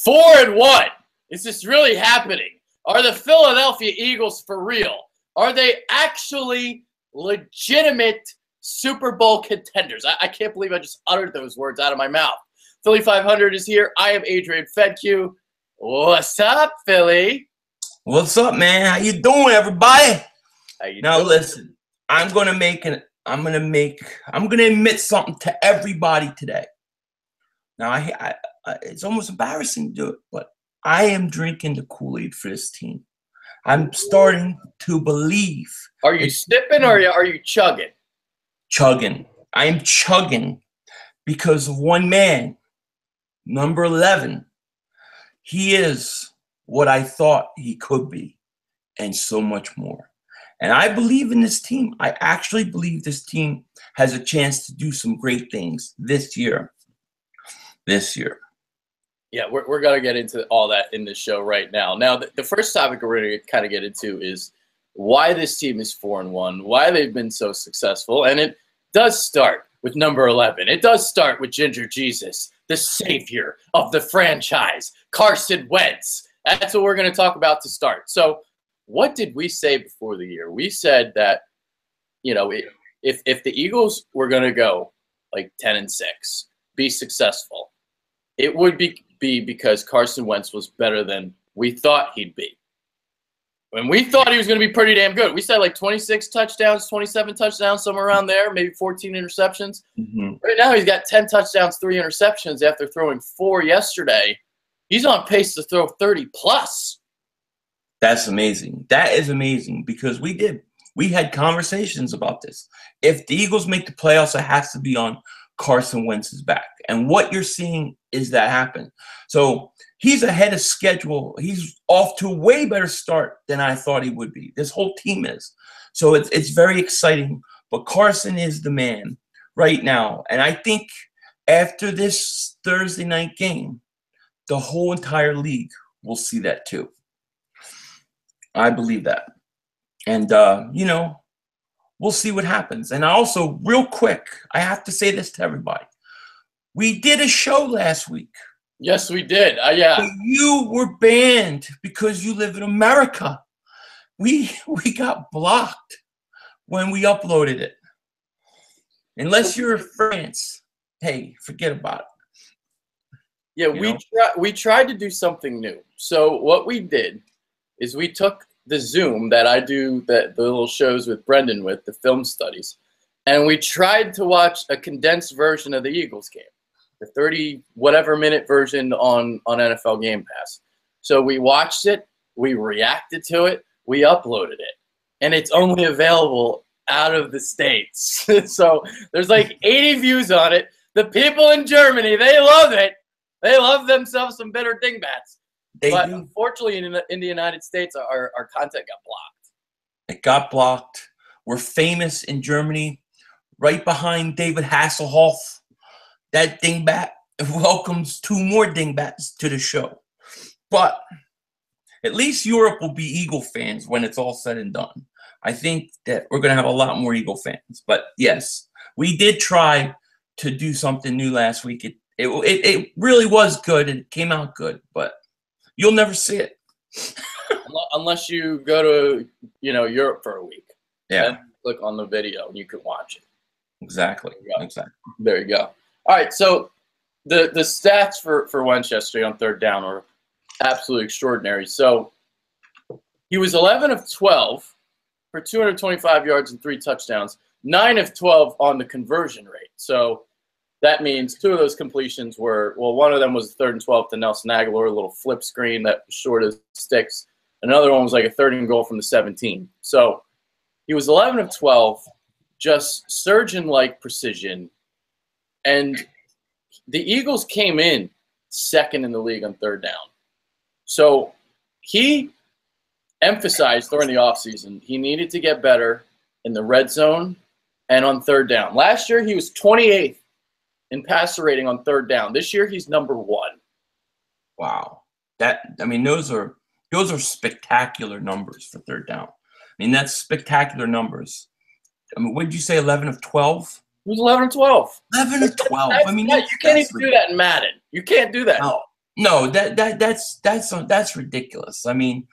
4-1. Is this really happening? Are the Philadelphia Eagles for real? Are they actually legitimate Super Bowl contenders? I can't believe I just uttered those words out of my mouth. Philly 500 is here. I am Adrian Fedke. What's up, Philly? What's up, man? How you doing, everybody? How you now doing? Listen, I'm gonna admit something to everybody today. Now it's almost embarrassing to do it, but I am drinking the Kool-Aid for this team. I'm starting to believe. Are you sipping or are you chugging? Chugging. I am chugging because of one man, number 11. He is what I thought he could be and so much more. And I believe in this team. I actually believe this team has a chance to do some great things this year. Yeah, we're going to get into all that in this show right now. Now, the first topic we're going to kind of get into is why this team is 4-1, why they've been so successful. And it does start with number 11. It does start with Ginger Jesus, the savior of the franchise, Carson Wentz. That's what we're going to talk about to start. So what did we say before the year? We said that, you know, if the Eagles were going to go like 10-6, be successful, it would be because Carson Wentz was better than we thought he'd be. When we thought he was going to be pretty damn good, we said like 26 touchdowns, 27 touchdowns, somewhere around there, maybe 14 interceptions. Mm-hmm. Right now he's got 10 touchdowns, 3 interceptions after throwing 4 yesterday. He's on pace to throw 30+. That's amazing. That is amazing because we had conversations about this. If the Eagles make the playoffs, it has to be on Carson Wentz's back. And what you're seeing is that happen. So he's ahead of schedule. He's off to a way better start than I thought he would be. This whole team is. So it's very exciting. But Carson is the man right now. And I think after this Thursday night game, the whole entire league will see that too. I believe that. And, you know, we'll see what happens. And also, real quick, I have to say this to everybody. We did a show last week. Yes, we did. Yeah. But you were banned because you live in America. We got blocked when we uploaded it. Unless you're in France, hey, forget about it. Yeah, we tried to do something new. So what we did is we took the Zoom that I do, the little shows with Brendan with, the film studies, and we tried to watch a condensed version of the Eagles game, the 30-whatever-minute version on NFL Game Pass. So we watched it, we reacted to it, we uploaded it, and it's only available out of the States. So there's like 80 views on it. The people in Germany, they love it. They love themselves some bitter dingbats. But unfortunately, in the United States, our content got blocked. It got blocked. We're famous in Germany, right behind David Hasselhoff. That dingbat welcomes 2 more dingbats to the show. But at least Europe will be Eagle fans when it's all said and done. I think that we're going to have a lot more Eagle fans. But yes, we did try to do something new last week. It really was good. And it came out good, but you'll never see it. Unless you go to, Europe for a week. Yeah. Then click on the video and you can watch it. Exactly. There you go. All right, so the stats for Wentz yesterday on third down were absolutely extraordinary. So he was 11 of 12 for 225 yards and 3 touchdowns, 9 of 12 on the conversion rate. So that means 2 of those completions were, well, one of them was 3rd and 12 to Nelson Aguilar, a little flip screen that was short as sticks. Another one was like a 3rd and goal from the 17. So he was 11 of 12, just surgeon-like precision. And the Eagles came in 2nd in the league on third down. So he emphasized during the offseason he needed to get better in the red zone and on third down. Last year, he was 28th in passer rating on third down. This year, he's number 1. Wow. Those are spectacular numbers for third down. That's spectacular numbers. What did you say, 11 of 12? He was 11 of 12. 11 of 12. You can't even do that in Madden. You can't do that. No. No, that's ridiculous. I mean,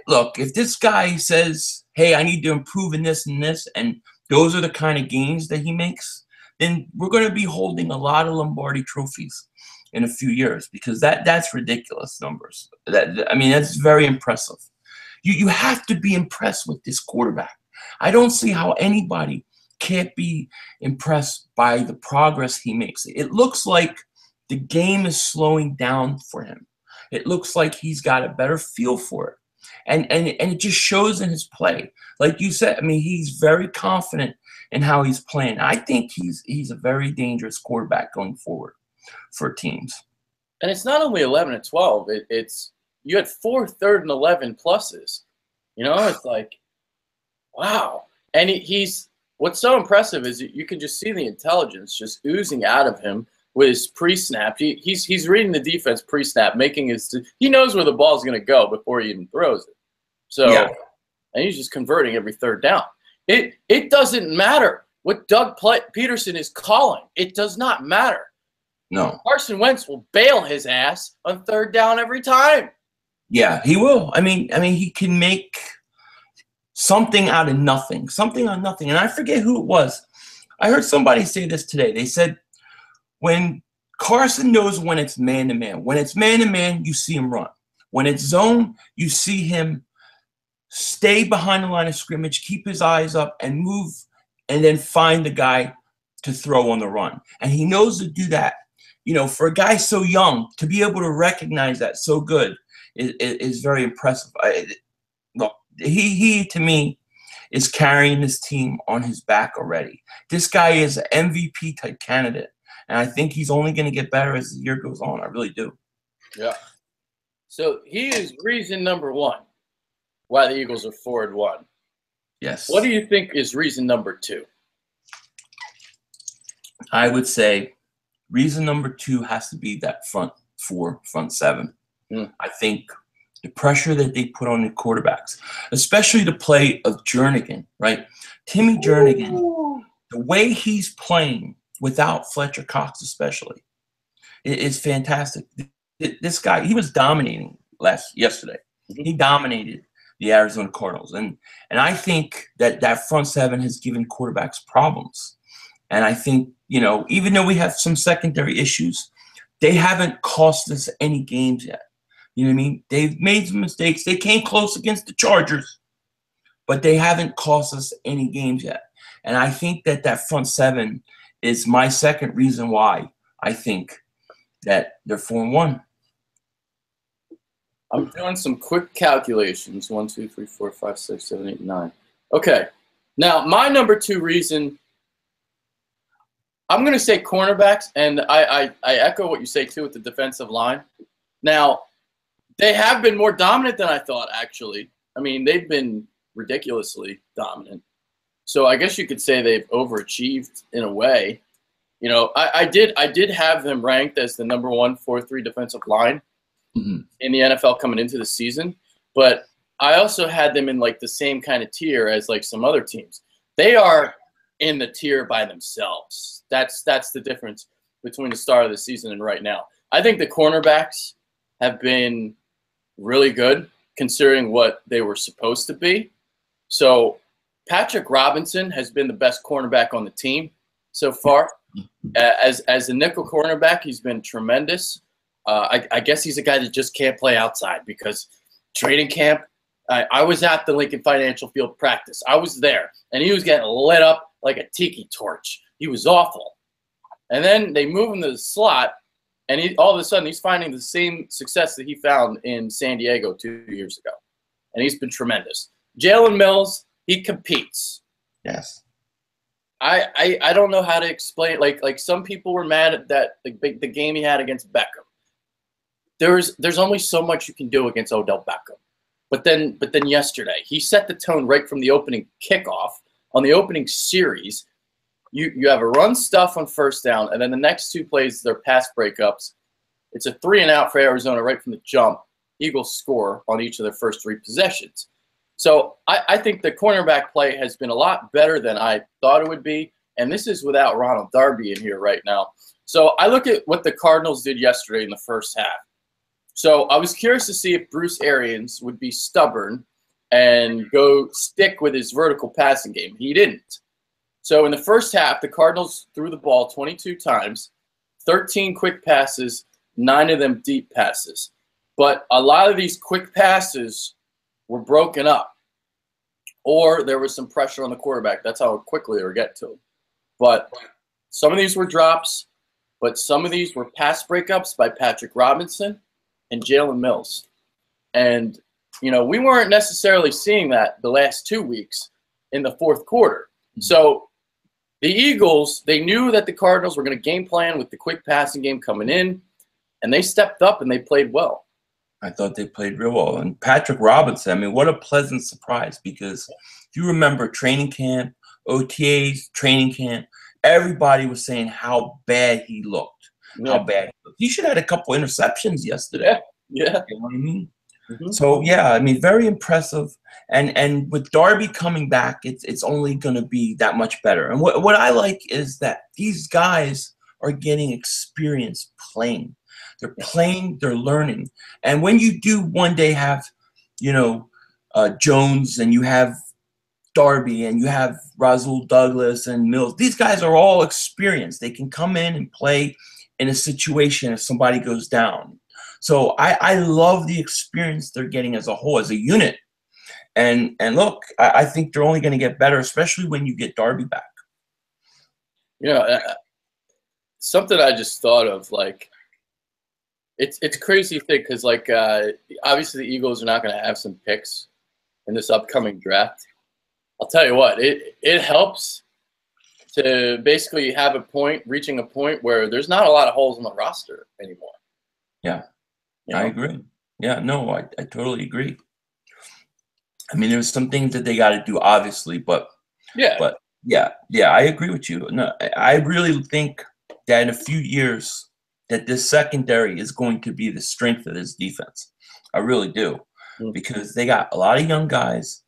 look, if this guy says, "Hey, I need to improve in this and this," and those are the kind of gains that he makes, then we're going to be holding a lot of Lombardi trophies in a few years, because that's ridiculous numbers. I mean, that's very impressive. You have to be impressed with this quarterback. I don't see how anybody can't be impressed by the progress he makes. It looks like the game is slowing down for him. It looks like he's got a better feel for it. And it just shows in his play. Like you said, I mean, he's very confident in how he's playing. I think he's a very dangerous quarterback going forward for teams. And it's not only 11 and 12. It's you had 4 3rd and 11 pluses. You know, it's like, wow. And he's what's so impressive is you can just see the intelligence just oozing out of him with his pre-snap. He's reading the defense pre-snap, making he knows where the ball's going to go before he even throws it. So, yeah. And he's just converting every 3rd down. It doesn't matter what Doug Peterson is calling. It does not matter. No. Carson Wentz will bail his ass on 3rd down every time. Yeah, he will. I mean, he can make something out of nothing. Something out of nothing. And I forget who it was. I heard somebody say this today. They said, when Carson knows when it's man-to-man. When it's man-to-man, you see him run. When it's zone, you see him stay behind the line of scrimmage, keep his eyes up, and move, and then find the guy to throw on the run. And he knows to do that. You know, for a guy so young, to be able to recognize that so good is very impressive. Look, he to me is carrying this team on his back already. This guy is an MVP type candidate, and I think he's only going to get better as the year goes on. I really do. Yeah. So he is reason number 1 why the Eagles are 4-1. Yes. What do you think is reason number 2? I would say reason number 2 has to be that front 4, front 7. I think the pressure that they put on the quarterbacks, especially the play of Jernigan, right? Timmy Jernigan, the way he's playing without Fletcher Cox especially, is fantastic. This guy, he was dominating yesterday. He dominated the Arizona Cardinals. And I think that front 7 has given quarterbacks problems. And I think, you know, even though we have some secondary issues, they haven't cost us any games yet. You know what I mean? They've made some mistakes. They came close against the Chargers, but they haven't cost us any games yet. And I think that front 7 is my second reason why I think that they're 4-1. I'm doing some quick calculations. 1, 2, 3, 4, 5, 6, 7, 8, 9. Okay. Now, my number 2 reason, I'm going to say cornerbacks, and I echo what you say, too, with the defensive line. Now, they have been more dominant than I thought, actually. I mean, they've been ridiculously dominant. So I guess you could say they've overachieved in a way. You know, I did have them ranked as the number 1 4-3 defensive line in the NFL coming into the season, but I also had them in like the same kind of tier as like some other teams. They are in the tier by themselves. That's the difference between the start of the season and right now. I think the cornerbacks have been really good considering what they were supposed to be. So Patrick Robinson has been the best cornerback on the team so far. As a nickel cornerback, he's been tremendous. I guess he's a guy that just can't play outside because training camp, I was at the Lincoln Financial Field practice. I was there, and he was getting lit up like a tiki torch. He was awful. And then they move him to the slot, and all of a sudden he's finding the same success that he found in San Diego 2 years ago. And he's been tremendous. Jalen Mills, he competes. Yes. I don't know how to explain it. Like some people were mad at that the game he had against Beckham. There's only so much you can do against Odell Beckham. But then yesterday, he set the tone right from the opening kickoff on the opening series. You have a run stuff on first down, and then the next 2 plays, they're pass breakups. It's a 3-and-out for Arizona right from the jump. Eagles score on each of their first 3 possessions. So I think the cornerback play has been a lot better than I thought it would be, and this is without Ronald Darby in here right now. So I look at what the Cardinals did yesterday in the first half. So I was curious to see if Bruce Arians would be stubborn and go stick with his vertical passing game. He didn't. So in the first half, the Cardinals threw the ball 22 times, 13 quick passes, 9 of them deep passes. But a lot of these quick passes were broken up, or there was some pressure on the quarterback. That's how quickly they were getting to him. But some of these were drops, but some of these were pass breakups by Patrick Robinson and Jalen Mills. And, you know, we weren't necessarily seeing that the last 2 weeks in the fourth quarter. So the Eagles, they knew that the Cardinals were going to game plan with the quick passing game coming in, and they stepped up and they played well. I thought they played real well. And Patrick Robinson, I mean, what a pleasant surprise, because if you remember training camp, OTAs, training camp, everybody was saying how bad he looked. Yeah. How bad he looked. He should have had a couple interceptions yesterday. Yeah. You know what I mean? Mm-hmm. So, yeah, I mean, very impressive. And with Darby coming back, it's only going to be that much better. And what I like is that these guys are getting experience playing. They're playing, they're learning. And when you do one day have, you know, Jones, and you have Darby, and you have Rasul Douglas and Mills, these guys are all experienced. They can come in and play in a situation if somebody goes down. So I love the experience they're getting as a whole, as a unit. And look, I think they're only going to get better, especially when you get Darby back. You know, something I just thought of, like, it's crazy to think, because, like, obviously the Eagles are not going to have some picks in this upcoming draft. I'll tell you what, it helps to basically have reaching a point where there's not a lot of holes in the roster anymore. Yeah, you know? I agree. Yeah, no, I totally agree. I mean, there's some things that they got to do, obviously, but yeah, I agree with you. No, I really think that in a few years that this secondary is going to be the strength of this defense. I really do, because they got a lot of young guys,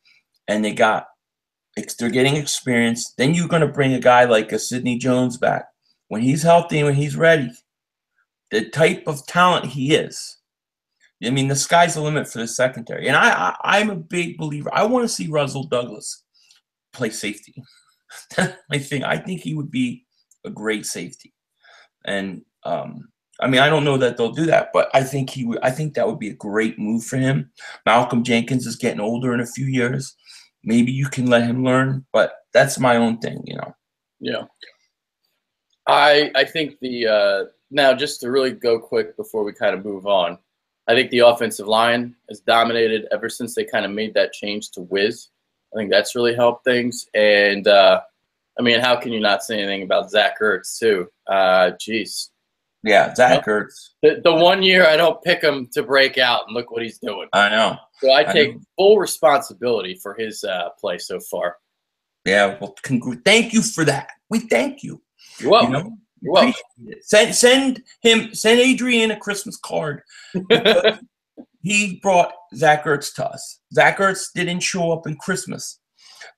and they're getting experience. Then you're going to bring a guy like a Sidney Jones back when he's healthy, when he's ready. The type of talent he is. I mean, the sky's the limit for the secondary. And I'm a big believer. I want to see Rasul Douglas play safety. My thing. I think he would be a great safety. And I mean, I don't know that they'll do that, but I think I think that would be a great move for him. Malcolm Jenkins is getting older in a few years. Maybe you can let him learn, but that's my own thing, you know. Yeah. I think now, just to really go quick before we kind of move on, I think the offensive line has dominated ever since they kind of made that change to Wiz. I think that's really helped things. And, I mean, how can you not say anything about Zach Ertz, too? Jeez. Yeah, Zach Ertz. The 1 year I don't pick him to break out, and look what he's doing. I know. So I take full responsibility for his play so far. Yeah, well, thank you for that. We thank you. You're welcome. You know? You're welcome. Send Adrian a Christmas card. He brought Zach Ertz to us. Zach Ertz didn't show up in Christmas.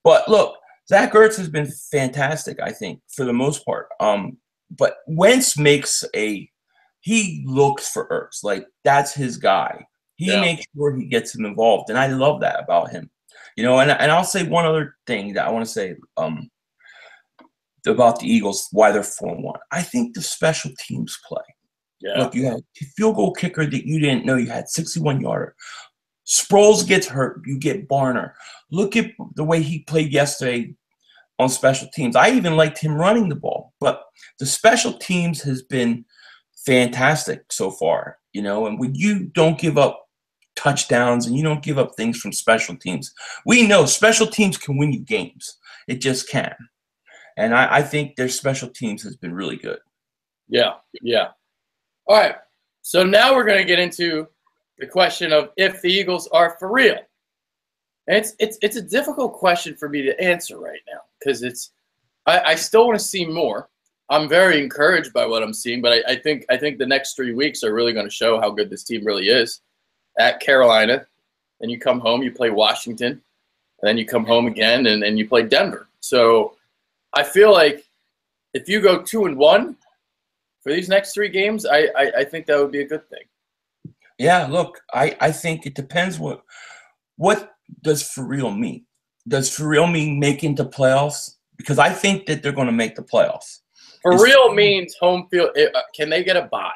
But look, Zach Ertz has been fantastic, I think, for the most part. But Wentz he looks for Ertz. Like, that's his guy. He makes sure he gets him involved. And I love that about him. You know, and I'll say one other thing that I want to say about the Eagles, why they're 4-1. I think the special teams play. Yeah. Look, you had a field goal kicker that you didn't know you had, 61-yarder. Sproles gets hurt. You get Barner. Look at the way he played yesterday on special teams. I even liked him running the ball. But the special teams has been fantastic so far, you know, and when you don't give up touchdowns and you don't give up things from special teams, we know special teams can win you games. It just can. And I think their special teams has been really good. Yeah. All right. So now we're going to get into the question of if the Eagles are for real. And it's a difficult question for me to answer right now, because I still want to see more. I'm very encouraged by what I'm seeing, but I think the next 3 weeks are really going to show how good this team really is. At Carolina, then you come home, you play Washington, and then you come home again, and you play Denver. So I feel like if you go 2-1 for these next 3 games, I think that would be a good thing. Yeah, look, I think it depends what does for real mean. Does for real mean making the playoffs? Because I think that they're going to make the playoffs. For real means home field. Can they get a bye?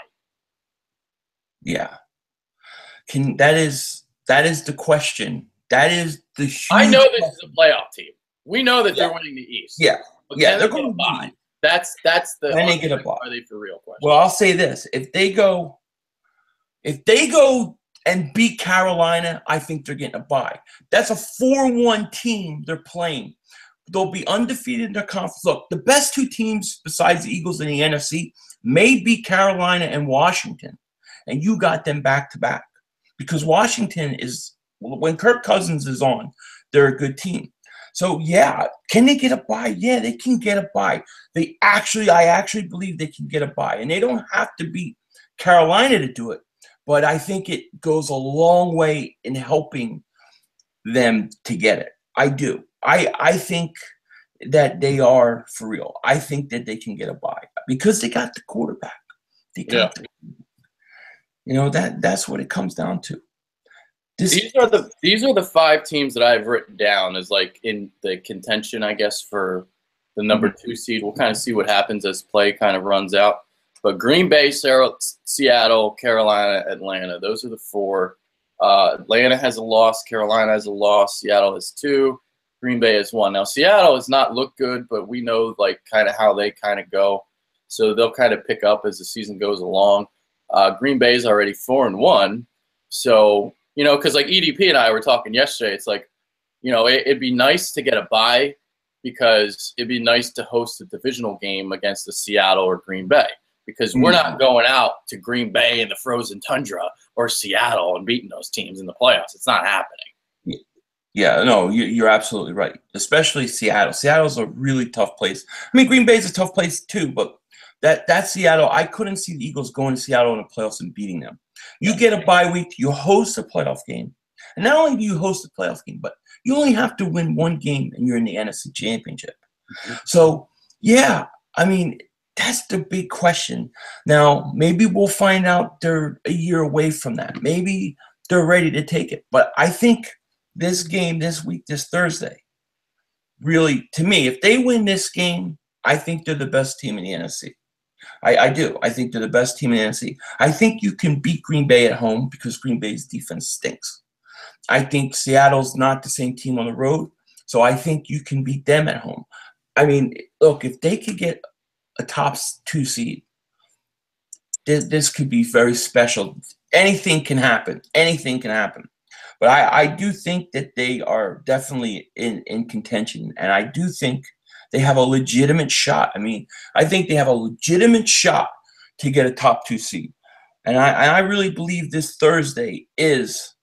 Yeah. That is the question. That is the huge I know this question. is a playoff team. We know that they're winning the East. Yeah. But Yeah, can they're they get going a to bye? win. That's the Can they get a bye? Are they for real question? Well, I'll say this. If they go and beat Carolina, I think they're getting a bye. That's a 4-1 team they're playing. They'll be undefeated in their conference. Look, the best two teams besides the Eagles in the NFC may be Carolina and Washington. And you got them back-to-back. Because Washington is, when Kirk Cousins is on, they're a good team. So, yeah, can they get a bye? Yeah, they can get a bye. I actually believe they can get a bye. And they don't have to beat Carolina to do it. But I think it goes a long way in helping them to get it. I do. I think that they are for real. I think that they can get a bye because they got the quarterback. They got that's what it comes down to. These are the 5 teams that I've written down as like in the contention, I guess, for the number 2 seed. We'll kind of see what happens as play kind of runs out. But Green Bay, Seattle, Carolina, Atlanta, those are the 4. Atlanta has a loss. Carolina has a loss. Seattle has 2. Green Bay has 1. Now, Seattle has not looked good, but we know like kind of how they kind of go. So they'll kind of pick up as the season goes along. Green Bay is already 4-1. So, because like EDP and I were talking yesterday, it's like, it'd be nice to get a bye because it'd be nice to host a divisional game against the Seattle or Green Bay. Because we're not going out to Green Bay in the frozen tundra or Seattle and beating those teams in the playoffs. It's not happening. Yeah, no, you're absolutely right. Especially Seattle. Seattle's a really tough place. I mean, Green Bay's a tough place too, but that Seattle, I couldn't see the Eagles going to Seattle in the playoffs and beating them. You get a bye week, you host a playoff game. And not only do you host a playoff game, but you only have to win one game and you're in the NFC Championship. So, yeah, I mean, that's the big question. Now, maybe we'll find out they're a year away from that. Maybe they're ready to take it. But I think this game this week, this Thursday, really, to me, if they win this game, I think they're the best team in the NFC. I do. I think they're the best team in the NFC. I think you can beat Green Bay at home because Green Bay's defense stinks. I think Seattle's not the same team on the road, so I think you can beat them at home. I mean, look, if they could get a top 2 seed, this could be very special. Anything can happen. Anything can happen. But I do think that they are definitely in contention, and I do think they have a legitimate shot. I mean, I think they have a legitimate shot to get a top 2 seed. And I really believe this Thursday is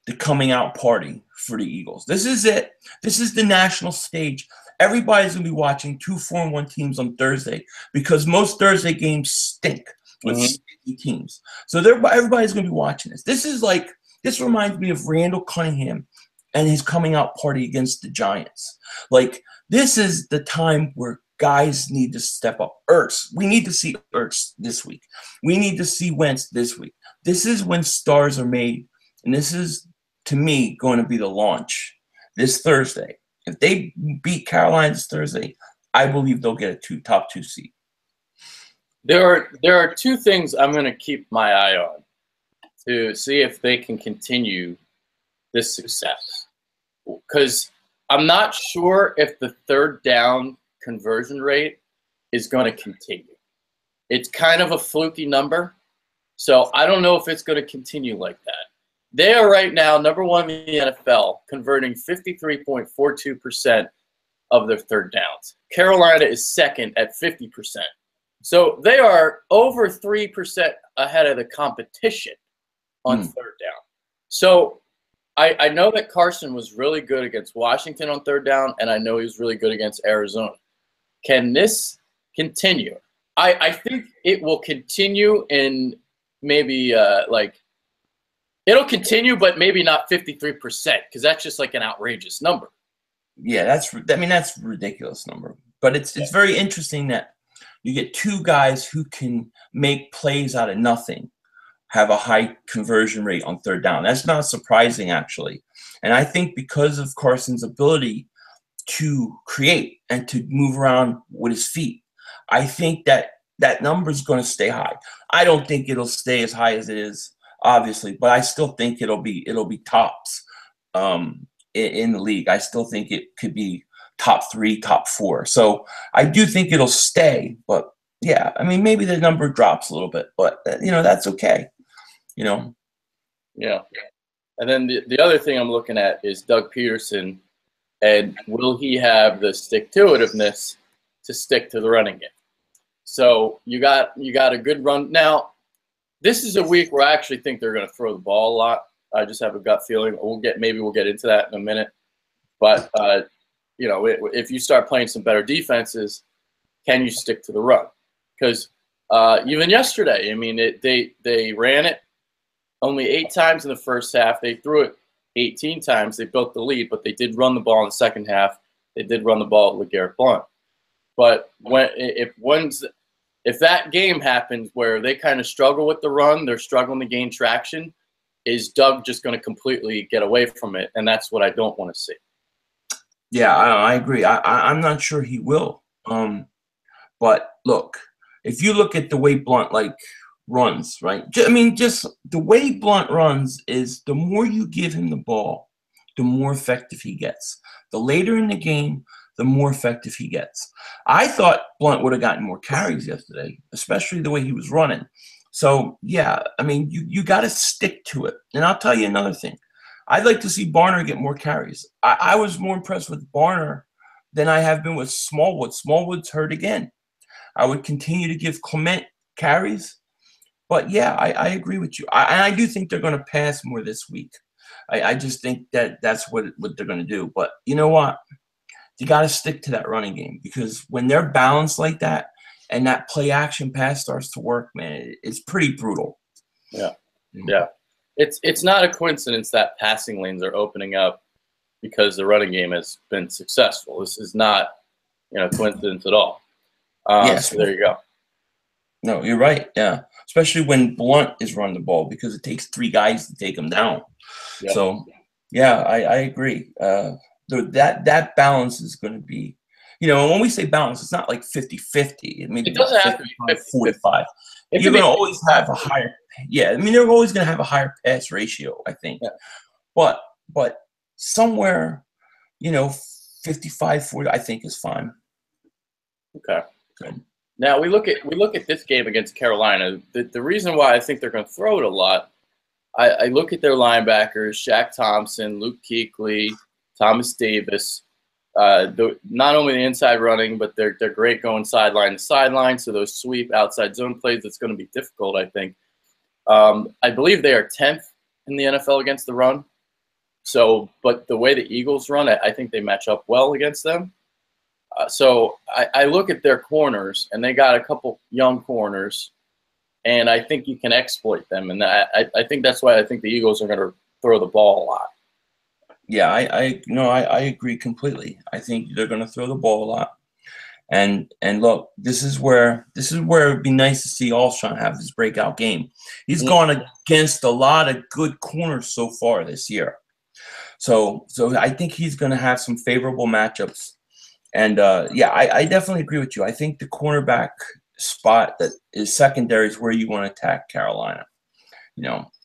the coming out party for the Eagles. This is it. This is the national stage. Everybody's going to be watching 2 4-1 teams on Thursday because most Thursday games stink with stinky teams. So everybody's going to be watching this. This reminds me of Randall Cunningham and his coming out party against the Giants. Like, this is the time where guys need to step up. Ertz, we need to see Ertz this week. We need to see Wentz this week. This is when stars are made, and this is, to me, going to be the launch this Thursday. If they beat Carolina this Thursday, I believe they'll get a top 2 seed. There are 2 things I'm going to keep my eye on to see if they can continue this success. Because I'm not sure if the 3rd down conversion rate is going to continue. It's kind of a fluky number, so I don't know if it's going to continue like that. They are right now number 1 in the NFL, converting 53.42% of their 3rd downs. Carolina is 2nd at 50%. So they are over 3% ahead of the competition on 3rd down. So I know that Carson was really good against Washington on 3rd down, and I know he was really good against Arizona. Can this continue? I think it will continue in maybe it'll continue, but maybe not 53% because that's just like an outrageous number. Yeah, that's a ridiculous number. But it's very interesting that you get 2 guys who can make plays out of nothing have a high conversion rate on third down. That's not surprising, actually. And I think because of Carson's ability to create and to move around with his feet, I think that that number is going to stay high. I don't think it'll stay as high as it is, obviously, but I still think it'll be tops in the league. I still think it could be top 3, top 4. So I do think it'll stay, but yeah, I mean, maybe the number drops a little bit, but that's okay. Yeah. And then the other thing I'm looking at is Doug Peterson, and will he have the stick-to-itiveness to stick to the running game? So you got a good run. Now, this is a week where I actually think they're going to throw the ball a lot. I just have a gut feeling. Maybe we'll get into that in a minute. But if you start playing some better defenses, can you stick to the run? Because even yesterday, I mean, they ran it only 8 times in the first half. They threw it 18 times. They built the lead, but they did run the ball in the second half. They did run the ball at LeGarrette Blount. But if that game happens where they kind of struggle with the run, they're struggling to gain traction, is Doug just going to completely get away from it? And that's what I don't want to see. Yeah, I agree. I'm not sure he will. But look, if you look at the way Blount runs, right? Just the way Blount runs is the more you give him the ball, the more effective he gets. The later in the game, the more effective he gets. I thought Blount would have gotten more carries yesterday, especially the way he was running. So, yeah, I mean, you got to stick to it. And I'll tell you another thing. I'd like to see Barner get more carries. I was more impressed with Barner than I have been with Smallwood. Smallwood's hurt again. I would continue to give Clement carries. But, yeah, I agree with you. I do think they're going to pass more this week. I just think that's what they're going to do. But you know what? You got to stick to that running game, because when they're balanced like that and that play action pass starts to work, man, it's pretty brutal. Yeah. Yeah. It's not a coincidence that passing lanes are opening up because the running game has been successful. This is not, coincidence at all. Yes. So there you go. No, you're right. Yeah. Especially when Blount is running the ball, because it takes 3 guys to take him down. Yeah. So, yeah, I agree. That balance is going to be, when we say balance, it's not like 50-50. It doesn't have to be 45. You're going to always have a higher, they're always going to have a higher pass ratio, I think. Yeah. But somewhere, 55-40, I think is fine. Okay. Good. Now we look at this game against Carolina. The reason why I think they're going to throw it a lot, I look at their linebackers: Shaq Thompson, Luke Kuechly, Thomas Davis. Not only the inside running, but they're great going sideline to sideline. So those sweep outside zone plays, it's going to be difficult, I think. I believe they are 10th in the NFL against the run. So, but the way the Eagles run, I think they match up well against them. So I look at their corners, and they got a couple young corners, and I think you can exploit them. And I think that's why I think the Eagles are going to throw the ball a lot. Yeah, I agree completely. I think they're going to throw the ball a lot. And look, this is where it'd be nice to see Alshon have his breakout game. He's gone against a lot of good corners so far this year. So I think he's going to have some favorable matchups. And I definitely agree with you. I think the cornerback spot that is secondary is where you want to attack Carolina.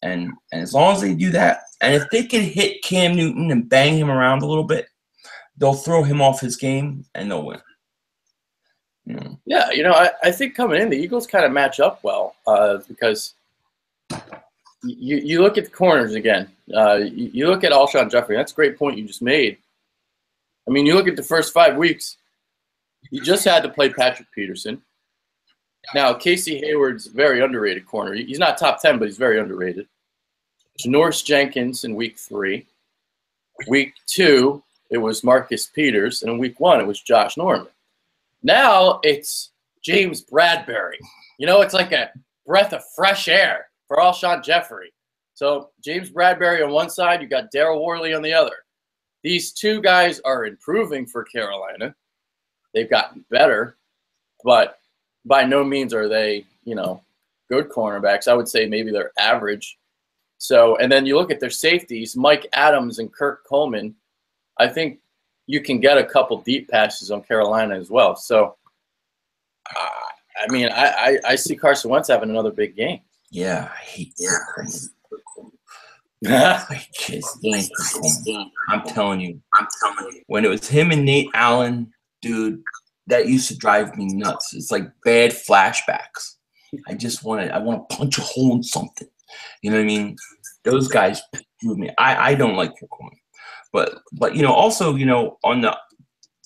And as long as they do that, and if they can hit Cam Newton and bang him around a little bit, they'll throw him off his game and they'll win. Yeah, I think coming in, the Eagles kind of match up well because you look at the corners again. You look at Alshon Jeffrey. That's a great point you just made. I mean, you look at the first 5 weeks, you just had to play Patrick Peterson. Now, Casey Hayward's a very underrated corner. He's not top 10, but he's very underrated. Janoris Jenkins in week 3. Week 2, it was Marcus Peters. And in week 1, it was Josh Norman. Now it's James Bradbury. It's like a breath of fresh air for Alshon Jeffrey. So James Bradbury on one side, you got Darryl Worley on the other. These 2 guys are improving for Carolina. They've gotten better, but by no means are they, good cornerbacks. I would say maybe they're average. So, and then you look at their safeties, Mike Adams and Kirk Coleman. I think you can get a couple deep passes on Carolina as well. So, I mean, I see Carson Wentz having another big game. Yeah, I hate I just hate Coleman. I'm telling you. When it was him and Nate Allen, dude, that used to drive me nuts. It's like bad flashbacks. I want to punch a hole in something. You know what I mean? Those guys with me. I don't like Coleman. But you know, also, you know, on the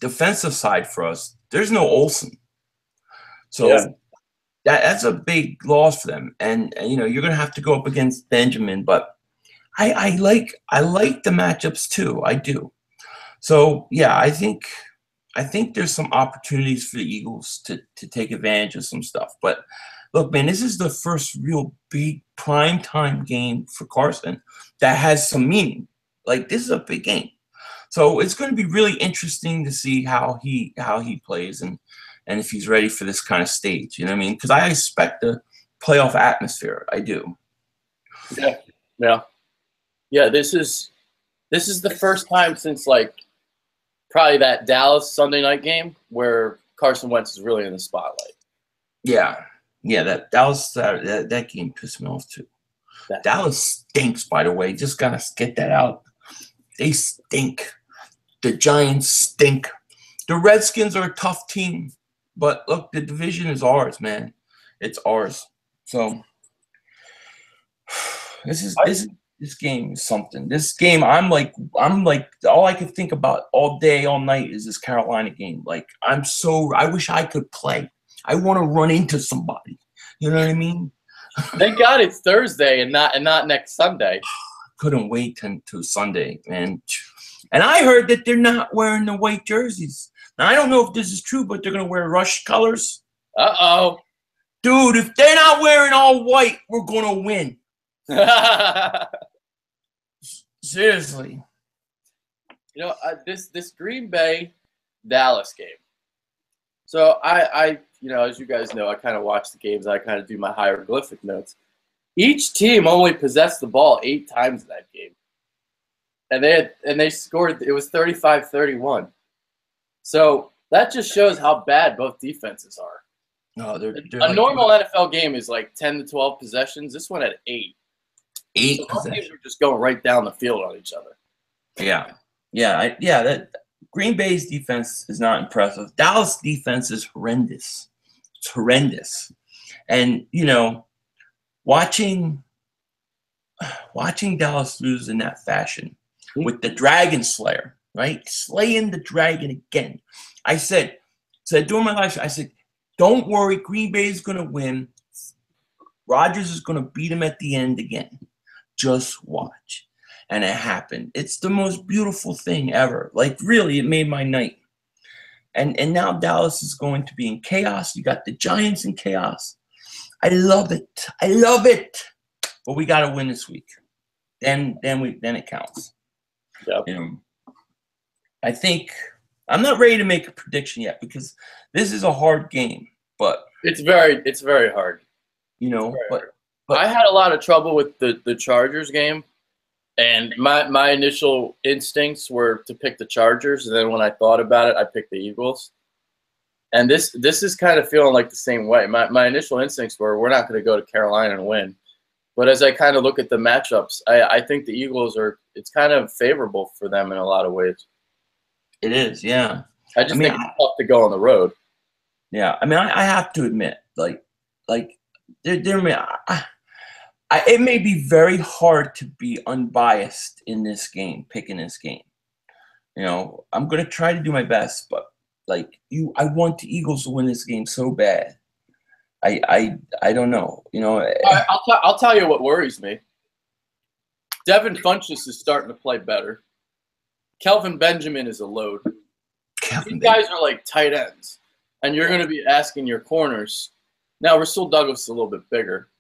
defensive side for us, there's no Olsen. So that's a big loss for them. And you know, you're gonna have to go up against Benjamin, but I like the matchups too. I do. So yeah, I think there's some opportunities for the Eagles to take advantage of some stuff. But look, man, this is the first real big primetime game for Carson that has some meaning. Like, this is a big game. So it's going to be really interesting to see how he plays and if he's ready for this kind of stage. You know what I mean? Because I expect a playoff atmosphere. I do. Yeah. This is the first time since like probably that Dallas Sunday night game where Carson Wentz is really in the spotlight. Yeah, that Dallas that game pissed me off too. Dallas stinks, by the way. Just gotta get that out. They stink. The Giants stink. The Redskins are a tough team, but look, the division is ours, man. It's ours. So this game is something. This game, I'm like, all I could think about all day, all night is this Carolina game. Like, I wish I could play. I want to run into somebody. You know what I mean? Thank God it's Thursday and not next Sunday. Couldn't wait till Sunday, man. And I heard that they're not wearing the white jerseys. Now, I don't know if this is true, but they're going to wear Rush colors. Uh-oh. Dude, if they're not wearing all white, we're going to win. Seriously. You know, this Green Bay Dallas game. So I you know, as you guys know, I kind of watch the games. I kind of do my hieroglyphic notes. Each team only possessed the ball 8 times in that game. And they scored. It was 35-31. So that just shows how bad both defenses are. No, they're a normal NFL game is like 10 to 12 possessions. This one had 8. 8 so possessions. Teams were just going right down the field on each other. Yeah. That Green Bay's defense is not impressive. Dallas' defense is horrendous. It's horrendous. And you know, watching Dallas lose in that fashion with the Dragon Slayer, right? Slaying the dragon again. I said during my life, I said, don't worry, Green Bay is going to win. Rodgers is going to beat him at the end again. Just watch. And it happened. It's the most beautiful thing ever. Like, really, it made my night. And now Dallas is going to be in chaos. You got the Giants in chaos. I love it. But we got to win this week. Then it counts. Yep. You know, I think I'm not ready to make a prediction yet because this is a hard game. But it's very hard. You know, but I had a lot of trouble with the Chargers game. And my initial instincts were to pick the Chargers, and then when I thought about it, I picked the Eagles. And this is kind of feeling like the same way. My initial instincts were we're not going to go to Carolina and win. But as I kind of look at the matchups, I think the Eagles it's kind of favorable for them in a lot of ways. It is, yeah. I think it's tough to go on the road. Yeah, I mean, I have to admit, it may be very hard to be unbiased in this game, picking this game. You know, I'm going to try to do my best, but I want the Eagles to win this game so bad. I don't know. You know, I'll tell you what worries me. Devin Funchess is starting to play better. Kelvin Benjamin is a load. These guys are like tight ends, and you're going to be asking your corners. Now, Rasul Douglas is a little bit bigger.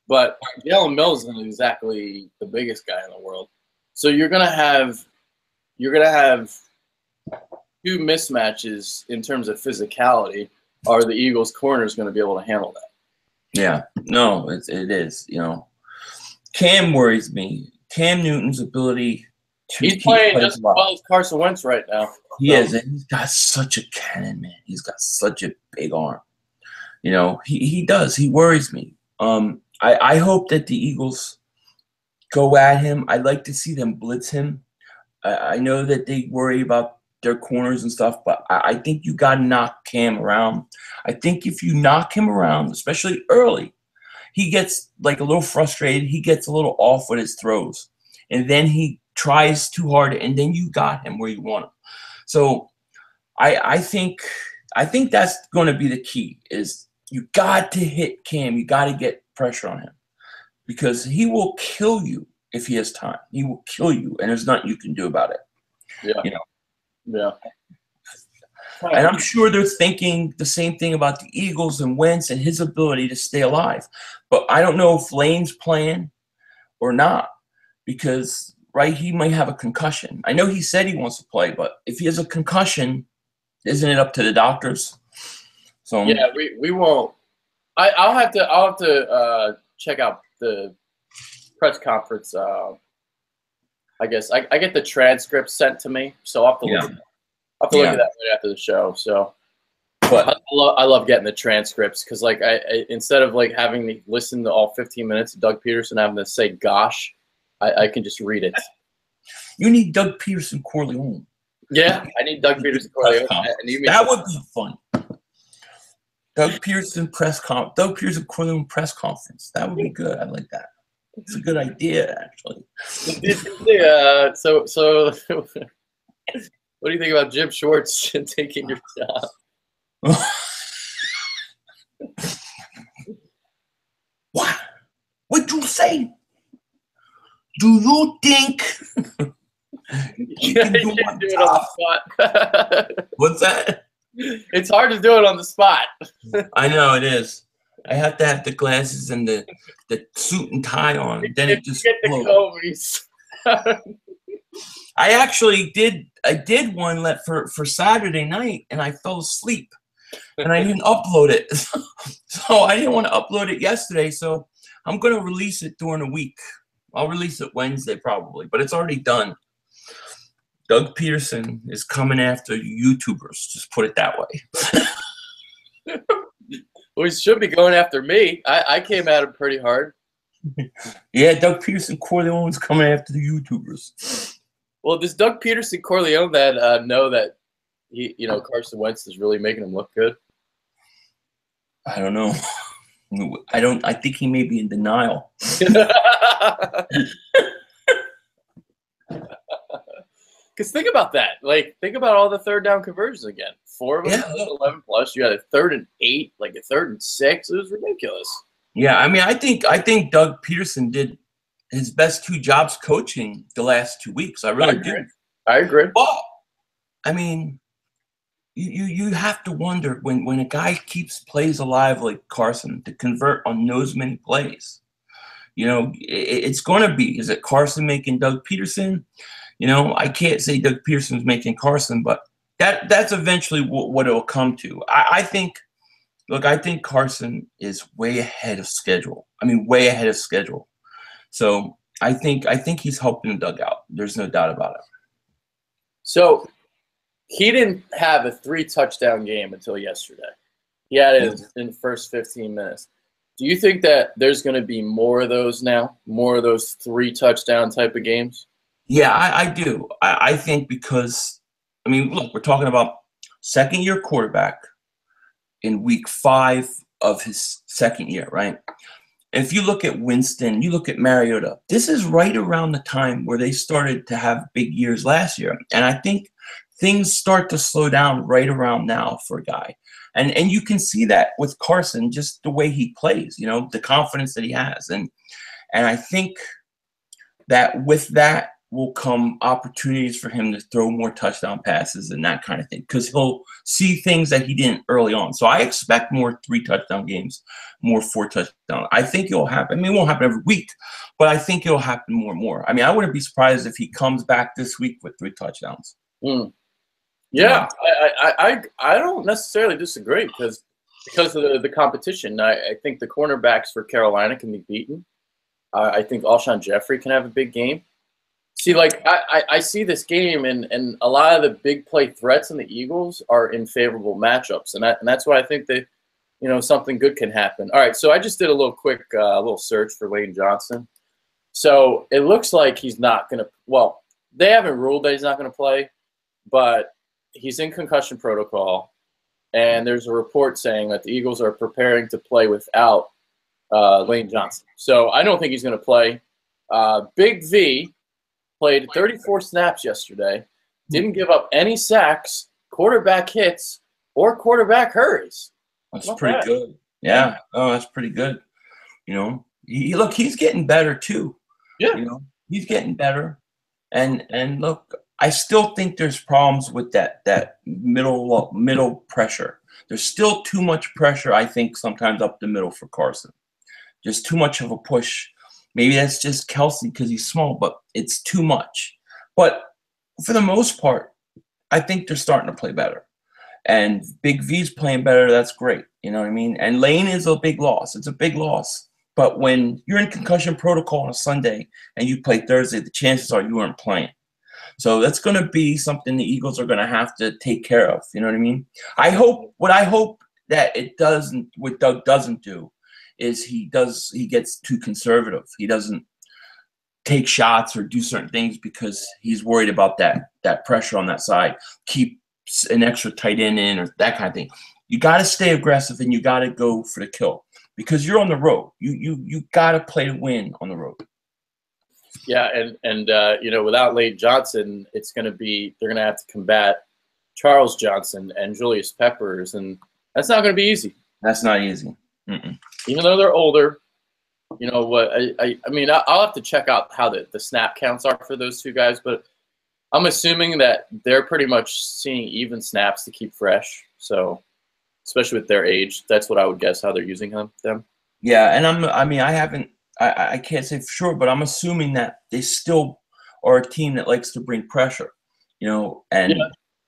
But Jalen Mills isn't exactly the biggest guy in the world. So you're gonna have 2 mismatches in terms of physicality. Are the Eagles' corners going to be able to handle that? Yeah, no, it is. You know, Cam worries me. Cam Newton's ability to He's keep playing plays just as alive. well as Carson Wentz right now. He is, and he's got such a cannon, man. He's got such a big arm. You know, he does. He worries me. I hope that the Eagles go at him. I'd like to see them blitz him. I know that they worry about their corners and stuff, but I think you got to knock Cam around. I think if you knock him around, especially early, he gets like a little frustrated. He gets a little off with his throws, and then he tries too hard, and then you got him where you want him. So I think that's going to be the key is you got to hit Cam. You got to get pressure on him because he will kill you if he has time. He will kill you, and there's nothing you can do about it. Yeah. You know? Yeah. And I'm sure they're thinking the same thing about the Eagles and Wentz and his ability to stay alive. But I don't know if Lane's playing or not because, right, he might have a concussion. I know he said he wants to play, but if he has a concussion, isn't it up to the doctors? So yeah, we won't. I'll have to check out the press conference. I guess I get the transcript sent to me, so I'll have to look at that. I'll have to look at that right after the show. So, but I love getting the transcripts because, like, I instead of like having to listen to all 15 minutes of Doug Peterson having to say "gosh," I can just read it. You need Doug Peterson Corleone. Yeah, I need Doug Peterson Corleone. That would be fun. Doug Peterson Corleone press conference. That would be good. I like that. It's a good idea, actually. So what do you think about Jim Schwartz taking your job? What? What'd you say? Do you think you can do it on the spot? What's that? It's hard to do it on the spot. I know it is. I have to have the glasses and the suit and tie on. Then it just get the I actually did. I did one for Saturday night, and I fell asleep, and I didn't upload it. So I didn't want to upload it yesterday. So I'm going to release it during the week. I'll release it Wednesday probably, but it's already done. Doug Peterson is coming after YouTubers. Just put it that way. Well, he should be going after me. I came at him pretty hard. Yeah, Doug Peterson Corleone's coming after the YouTubers. Well, does Doug Peterson Corleone that know that Carson Wentz is really making him look good? I don't know. I think he may be in denial. Because think about that. Like, think about all the third down conversions again. 4 of them, 11 plus. You had a 3rd and 8, like a 3rd and 6. It was ridiculous. Yeah, I mean, I think Doug Peterson did his best 2 jobs coaching the last 2 weeks. I really do. I agree. But I mean, you have to wonder when a guy keeps plays alive like Carson to convert on those many plays. You know, it's going to be. Is it Carson making Doug Peterson? You know, I can't say Doug Peterson's making Carson, but that's eventually what it'll come to. I think Carson is way ahead of schedule. I mean, way ahead of schedule. So I think he's helping Doug out. There's no doubt about it. So he didn't have a 3-touchdown game until yesterday. He had it in the first 15 minutes. Do you think that there's going to be more of those now? More of those 3-touchdown type of games? Yeah, I do. I think because, I mean, look, we're talking about second-year quarterback in week 5 of his second year, right? If you look at Winston, you look at Mariota, this is right around the time where they started to have big years last year. And I think things start to slow down right around now for a guy. And you can see that with Carson, just the way he plays, you know, the confidence that he has. And I think that with that will come opportunities for him to throw more touchdown passes and that kind of thing, because he'll see things that he didn't early on. So I expect more 3-touchdown games, more 4-touchdown. I think it'll happen. I mean, it won't happen every week, but I think it'll happen more and more. I mean, I wouldn't be surprised if he comes back this week with 3 touchdowns. Yeah, I don't necessarily disagree because because of the competition. I think the cornerbacks for Carolina can be beaten. I think Alshon Jeffrey can have a big game. See, like I see this game, and a lot of the big play threats in the Eagles are in favorable matchups, and that's why I think that something good can happen. All right, so I just did a little quick little search for Lane Johnson. So it looks like he's not going to. Well, they haven't ruled that he's not going to play, but he's in concussion protocol, and there's a report saying that the Eagles are preparing to play without Lane Johnson. So I don't think he's going to play. Big V played 34 snaps yesterday, didn't give up any sacks, quarterback hits, or quarterback hurries. That's pretty good. Yeah. Oh, that's pretty good. Look, he's getting better too. Yeah. He's getting better. And look, I still think there's problems with that middle pressure. There's still too much pressure, I think, sometimes up the middle for Carson. Just too much of a push. Maybe that's just Kelsey because he's small, but it's too much. But for the most part, I think they're starting to play better. And Big V's playing better. That's great. You know what I mean? And Lane is a big loss. It's a big loss. But when you're in concussion protocol on a Sunday and you play Thursday, the chances are you aren't playing. So that's going to be something the Eagles are going to have to take care of. You know what I mean? I hope that it doesn't, what Doug doesn't do is he gets too conservative. He doesn't take shots or do certain things because he's worried about that pressure on that side. Keep an extra tight end in or that kind of thing. You got to stay aggressive and you got to go for the kill because you're on the road. You got to play to win on the road. Yeah, and without Lane Johnson, they're going to have to combat Charles Johnson and Julius Peppers, and that's not going to be easy. That's not easy. Mm-mm. Even though they're older, what I'll have to check out how the snap counts are for those two guys, but I'm assuming that they're pretty much seeing even snaps to keep fresh. So, especially with their age, that's what I would guess how they're using them. Yeah, and I can't say for sure, but I'm assuming that they still are a team that likes to bring pressure, and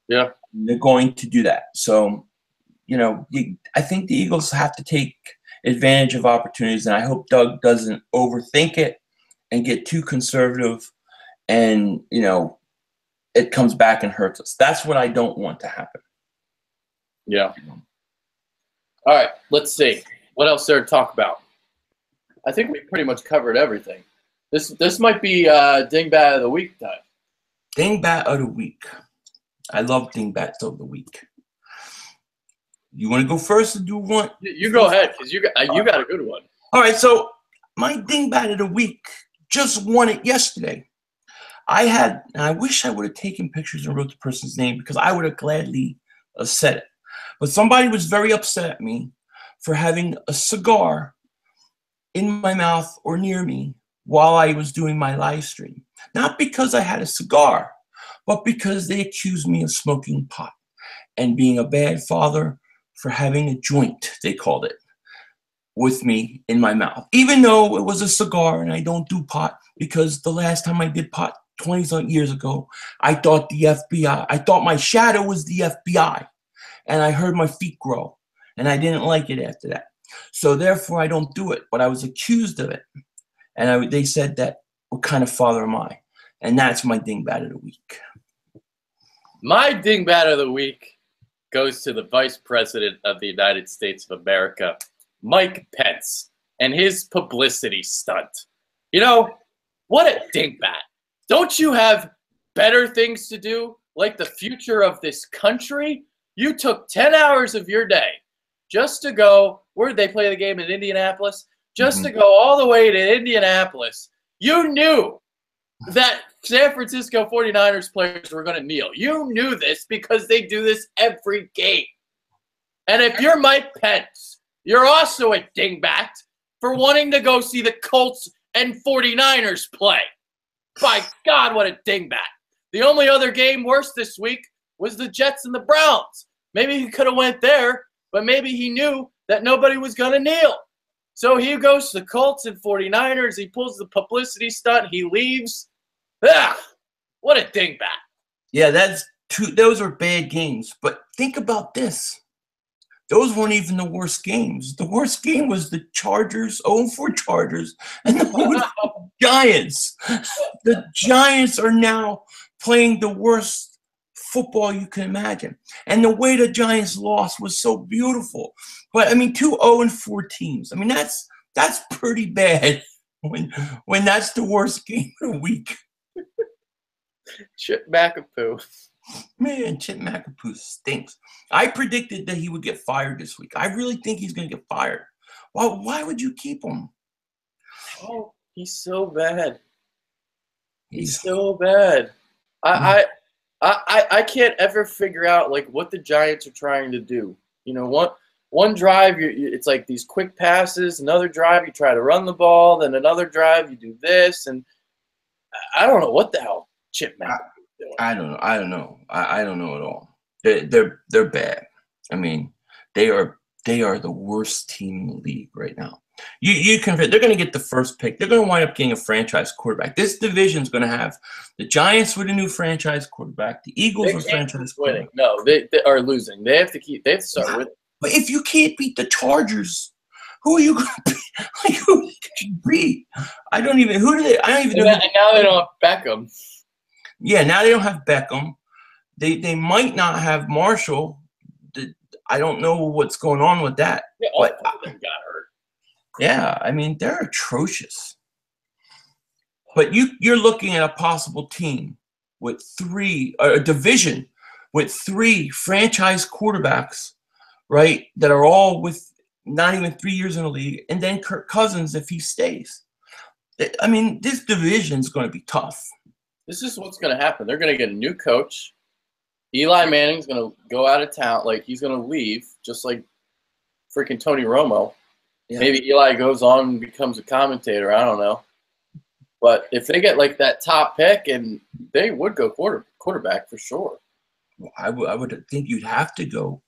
yeah, they're going to do that. So, I think the Eagles have to take advantage of opportunities, and I hope Doug doesn't overthink it and get too conservative and, it comes back and hurts us. That's what I don't want to happen. Yeah. All right, let's see. What else there to talk about? I think we pretty much covered everything. This might be Dingbat of the Week time. Dingbat of the Week. I love Dingbats of the Week. You want to go first or do you want? You go ahead because you got a good one. All right, so my Dingbat of the Week just won it yesterday. I wish I would have taken pictures and wrote the person's name because I would have gladly said it. But somebody was very upset at me for having a cigar in my mouth or near me while I was doing my live stream. Not because I had a cigar, but because they accused me of smoking pot and being a bad father for having a joint, they called it, with me in my mouth. Even though it was a cigar and I don't do pot, because the last time I did pot 20-some years ago, I thought my shadow was the FBI. And I heard my feet grow. And I didn't like it after that. So therefore, I don't do it. But I was accused of it. And they said that, what kind of father am I? And that's my Dingbat of the Week. My Dingbat of the Week goes to the Vice President of the United States of America, Mike Pence, and his publicity stunt. What a dingbat. Don't you have better things to do, like the future of this country? You took 10 hours of your day just to go, where did they play the game, in Indianapolis? Just to go all the way to Indianapolis. You knew that San Francisco 49ers players were going to kneel. You knew this because they do this every game. And if you're Mike Pence, you're also a dingbat for wanting to go see the Colts and 49ers play. By God, what a dingbat. The only other game worse this week was the Jets and the Browns. Maybe he could have went there, but maybe he knew that nobody was going to kneel. So he goes to the Colts and 49ers. He pulls the publicity stunt. He leaves. What a dingbat. Yeah, those are bad games. But think about this. those weren't even the worst games. The worst game was the Chargers, 0-4 Chargers, and the Giants. The Giants are now playing the worst football you can imagine. And the way the Giants lost was so beautiful. But, I mean, 2 0-4 teams. I mean, that's pretty bad when that's the worst game of the week. Chip McApoo. Man, Chip McApoo stinks. I predicted that he would get fired this week. I really think he's going to get fired. Why would you keep him? Oh, he's so bad. He's so bad. I can't ever figure out like what the Giants are trying to do. You know, one drive it's like these quick passes. Another drive you try to run the ball. Then another drive you do this, and I don't know what the hell Chip McApoo is doing. I don't know. I don't know at all. They're bad. I mean, they are the worst team in the league right now. They're going to get the first pick. They're going to wind up getting a franchise quarterback. This division is going to have the Giants with a new franchise quarterback, the Eagles with franchise quarterback. No, they are losing. They have to start winning. But if you can't beat the Chargers, who are you going to beat? Like, who could you beat? I don't even know. And now they don't have Beckham. Yeah, now they don't have Beckham. They might not have Marshall. I don't know what's going on with that. Yeah, all of them got hurt. Yeah, I mean, they're atrocious. But you're looking at a possible team with a division with 3 franchise quarterbacks, right, that are all with not even 3 years in the league, and then Kirk Cousins if he stays. I mean, this division's going to be tough. This is what's going to happen. They're going to get a new coach. Eli Manning's going to go out of town. Like, he's going to leave, just like freaking Tony Romo. Yeah. Maybe Eli goes on and becomes a commentator. I don't know. But if they get, like, that top pick, and they would go quarterback for sure. Well, I would think you'd have to go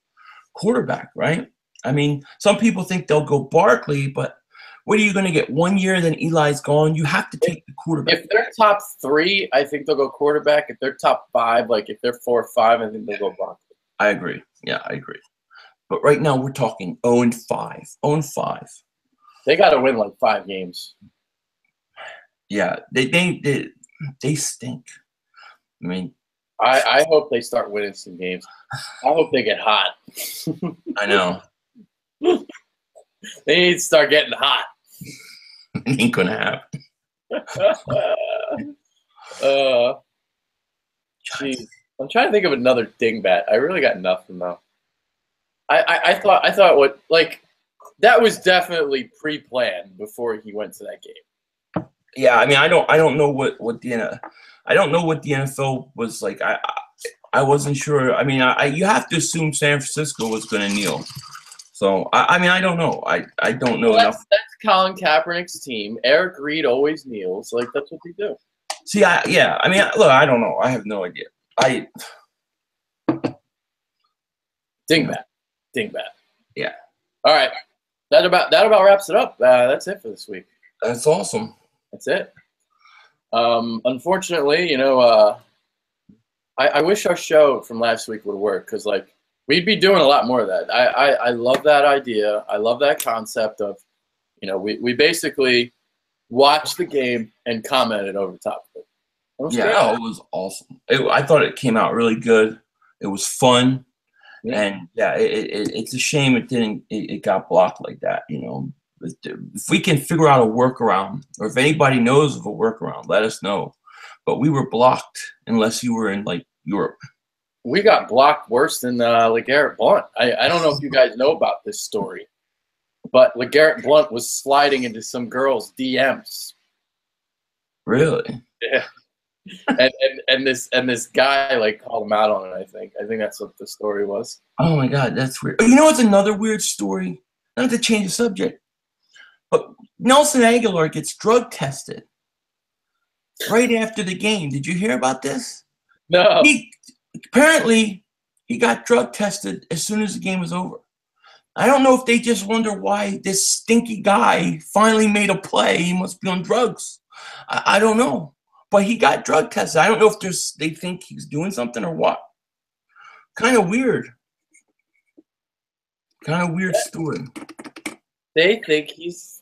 quarterback, right? I mean, some people think they'll go Barkley, but what are you going to get? 1 year, then Eli's gone. You have to take the quarterback. If they're top 3, I think they'll go quarterback. If they're top 5, like if they're 4 or 5, I think they'll go Barkley. I agree. Yeah, I agree. But right now we're talking 0-5. 0-5. They got to win like 5 games. Yeah, they stink. I mean, I hope they start winning some games. I hope they get hot. I know. They need to start getting hot. It ain't gonna happen. Geez. I'm trying to think of another dingbat. I really got nothing though. I thought what, like, that was definitely pre-planned before he went to that game. Yeah, I mean, I don't know what the NFL was like. I wasn't sure. I mean, you have to assume San Francisco was going to kneel. So I mean, I don't know. I don't know enough. That's Colin Kaepernick's team. Eric Reed always kneels. Like, that's what they do. See, I mean, look, I don't know. I have no idea. Dingbat. Yeah. All right. That about wraps it up. That's it for this week. That's awesome. That's it. Unfortunately, you know, I wish our show from last week would work, because, like, we'd be doing a lot more of that. I love that idea. I love that concept of, you know, we basically watched the game and commented over the top of it. It was awesome. I thought it came out really good. It was fun. Yeah. And yeah, it's a shame it got blocked like that, you know. If we can figure out a workaround, or if anybody knows of a workaround, let us know. But we were blocked unless you were in, like, Europe. We got blocked worse than LeGarrette Blount. I don't know if you guys know about this story, but LeGarrette Blount was sliding into some girl's DMs. Really? Yeah. and this guy, like, called him out on it. I think that's what the story was. Oh my God, that's weird. You know what's another weird story? Not to change the subject, but Nelson Aguilar gets drug tested right after the game. Did you hear about this? No. Apparently, he got drug tested as soon as the game was over. I don't know if they just wonder why this stinky guy finally made a play. He must be on drugs. I don't know. But he got drug tested. I don't know if they think he's doing something or what. Kind of weird. Kind of weird story. They think he's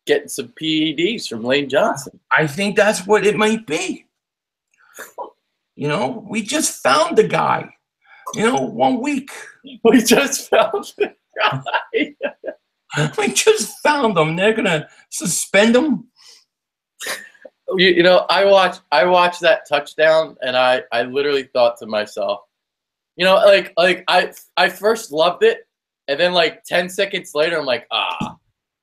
getting some PEDs from Lane Johnson. I think that's what it might be. You know, we just found the guy. You know, 1 week. We just found the guy. We just found him. They're gonna suspend him. You know, I watched that touchdown, and I literally thought to myself, you know, like I first loved it, and then like 10 seconds later, I'm like,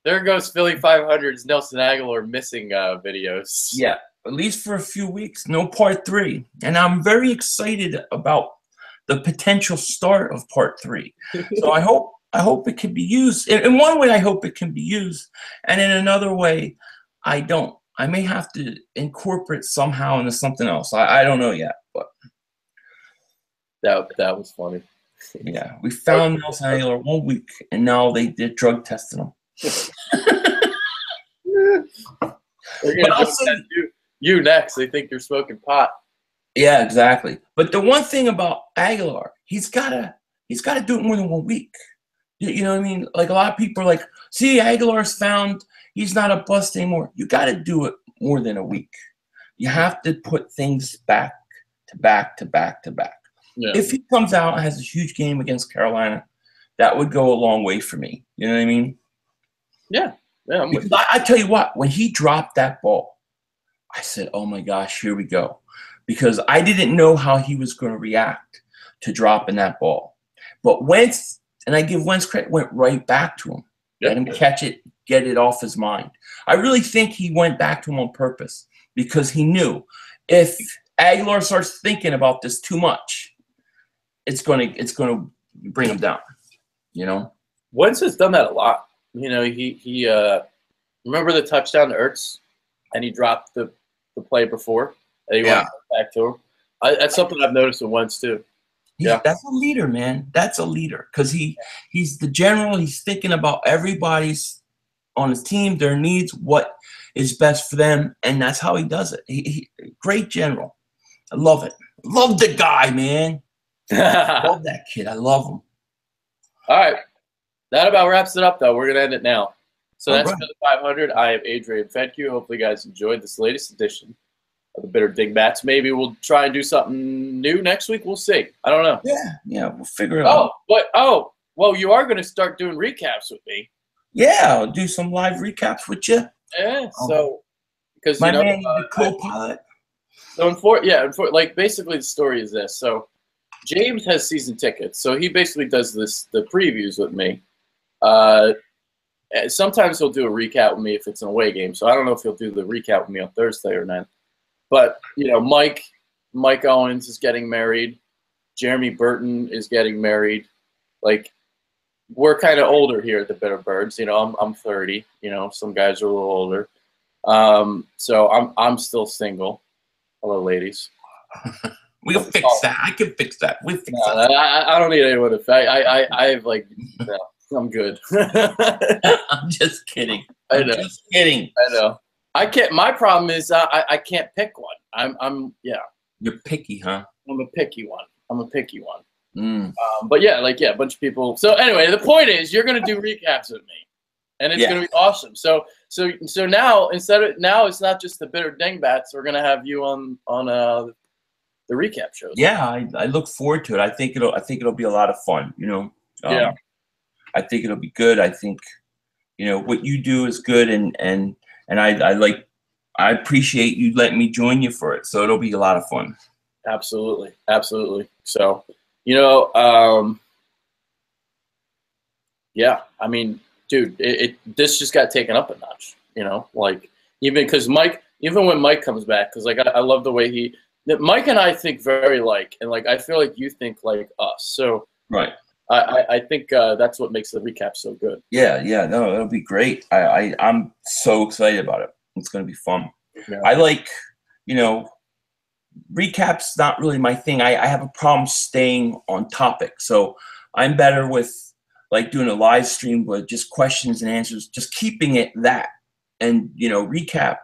there goes Philly 500's Nelson Aguilar missing videos. Yeah, at least for a few weeks. No part 3, and I'm very excited about the potential start of part 3. So I hope it can be used. In one way, I hope it can be used, and in another way, I don't. I may have to incorporate somehow into something else. I don't know yet, but that was funny. Yeah, we found Nelson Aguilar 1 week, and now they did drug testing him. They're gonna test you next. They think you're smoking pot. Yeah, exactly. But the one thing about Aguilar, he's gotta do it more than 1 week. You know what I mean? Like a lot of people are like, see, Aguilar's found, he's not a bust anymore. You got to do it more than a week. You have to put things back to back to back to back. Yeah. If he comes out and has a huge game against Carolina, that would go a long way for me. You know what I mean? Yeah. Yeah. Because I tell you what, when he dropped that ball, I said, oh my gosh, here we go. Because I didn't know how he was going to react to dropping that ball. But Wentz, and I give Wentz credit, went right back to him. Let him catch it, get it off his mind. I really think he went back to him on purpose because he knew if Aguilar starts thinking about this too much, it's going to bring him down. You know, Wentz has done that a lot. You know, he remember the touchdown to Ertz, and he dropped the play before, and he went back to him. That's something I've noticed with Wentz too. That's a leader, man. That's a leader because he's the general. He's thinking about everybody's on his team, their needs, what is best for them, and that's how he does it. He great general. I love it. Love the guy, man. Love that kid. I love him. All right. That about wraps it up, though. We're going to end it now. So that's for the 500. I am Adrian Fedke. Hopefully you guys enjoyed this latest edition of the Bitter Dingbats. Maybe we'll try and do something new next week. We'll see. I don't know. Yeah, we'll figure it out. Well, you are going to start doing recaps with me. Yeah, I'll do some live recaps with you. Yeah, so because my man, the co-pilot. Like basically the story is this. So James has season tickets, so he basically does the previews with me. Sometimes he'll do a recap with me if it's an away game. So I don't know if he'll do the recap with me on Thursday or not. But you know, Mike Owens is getting married. Jeremy Burton is getting married. Like, we're kind of older here at the Bitter Birds. You know, I'm 30. You know, some guys are a little older. So I'm still single. Hello, ladies. We can fix that. I can fix that. We fix that. I don't need anyone to fix. I have like, no, I'm good. I'm just kidding. I know. Just kidding. I know. I can't. My problem is I can't pick one. I'm You're picky, huh? I'm a picky one. Mm. But a bunch of people. So anyway, the point is you're gonna do recaps with me, and it's gonna be awesome. So now it's not just the Bitter Dingbats. We're gonna have you on the recap shows. Yeah, I look forward to it. I think it'll be a lot of fun. You know. I think it'll be good. I think, you know, what you do is good, and I appreciate you letting me join you for it. So it'll be a lot of fun. Absolutely. So, you know, I mean, dude, this just got taken up a notch. You know, like even when Mike comes back, because like I love the way Mike and I think very like, and like I feel like you think like us. So right. I think that's what makes the recap so good. Yeah, no, it'll be great. I'm so excited about it. It's going to be fun. Yeah. I like, you know, recaps not really my thing. I have a problem staying on topic. So I'm better with like doing a live stream with just questions and answers, just keeping it that. And, you know, recap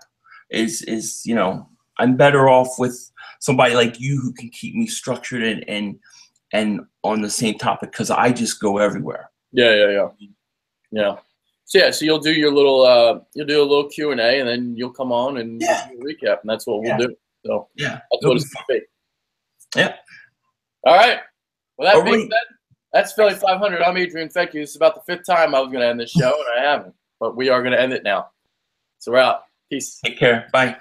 is you know, I'm better off with somebody like you who can keep me structured and and on the same topic because I just go everywhere. Yeah. So you'll do your little you'll do a little Q&A, and then you'll come on and do a recap, and that's what we'll do. So yeah, that's what it's going to be. Yeah. All right. Well, that being said, that's Philly 500. I'm Adrian Fecke. This is about the 5th time I was going to end this show, and I haven't. But we are going to end it now. So we're out. Peace. Take care. Bye.